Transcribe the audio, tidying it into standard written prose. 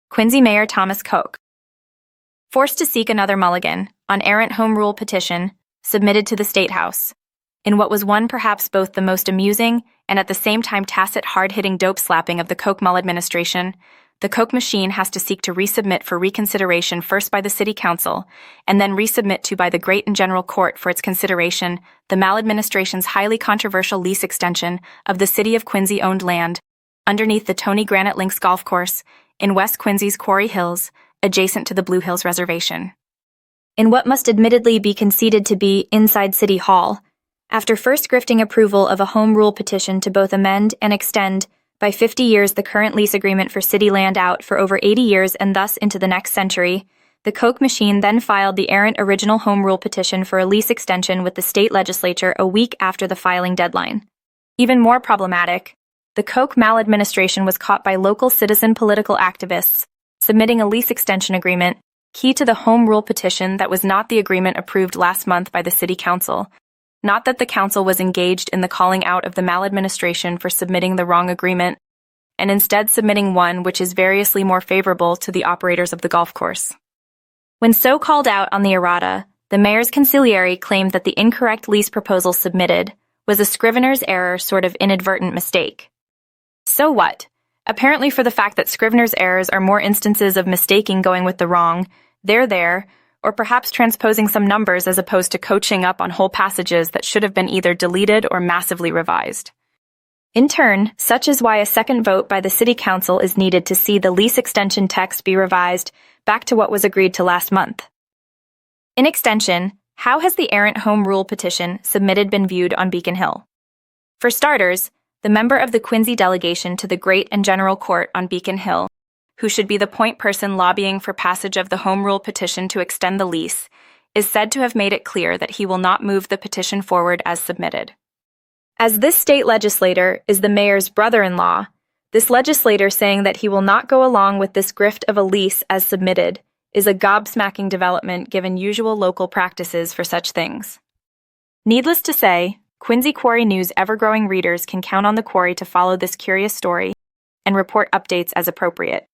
Quincy Mayor Thomas Koch, forced to seek another mulligan on Errant Home Rule petition submitted to the State House, in what was one perhaps both the most amusing and at the same time tacit hard-hitting dope-slapping of the Koch-Mull administration. The Koch machine has to seek to resubmit for reconsideration first by the City Council and then resubmit to by the Great and General Court for its consideration the maladministration's highly controversial lease extension of the City of Quincy-owned land underneath the Tony Granite Links Golf Course in West Quincy's Quarry Hills, adjacent to the Blue Hills Reservation. In what must admittedly be conceded to be inside City Hall, after first grifting approval of a home rule petition to both amend and extend by 50 years the current lease agreement for city land out for over 80 years and thus into the next century, the Koch machine then filed the Errant original home rule petition for a lease extension with the state legislature a week after the filing deadline. Even more problematic, the Koch maladministration was caught by local citizen political activists submitting a lease extension agreement key to the home rule petition that was not the agreement approved last month by the City Council. Not that the Council was engaged in the calling out of the maladministration for submitting the wrong agreement, and instead submitting one which is variously more favorable to the operators of the golf course. When so called out on the errata, the mayor's conciliary claimed that the incorrect lease proposal submitted was a scrivener's error, sort of inadvertent mistake. So what? Apparently for the fact that scrivener's errors are more instances of mistaking going with the wrong, they're there, or perhaps transposing some numbers as opposed to coaching up on whole passages that should have been either deleted or massively revised. In turn, such is why a second vote by the City Council is needed to see the lease extension text be revised back to what was agreed to last month. In extension, how has the Errant Home Rule petition submitted been viewed on Beacon Hill? For starters, the member of the Quincy delegation to the Great and General Court on Beacon Hill, who should be the point person lobbying for passage of the Home Rule petition to extend the lease, is said to have made it clear that he will not move the petition forward as submitted. As this state legislator is the mayor's brother-in-law, this legislator saying that he will not go along with this grift of a lease as submitted is a gobsmacking development given usual local practices for such things. Needless to say, Quincy Quarry News' ever-growing readers can count on the Quarry to follow this curious story and report updates as appropriate.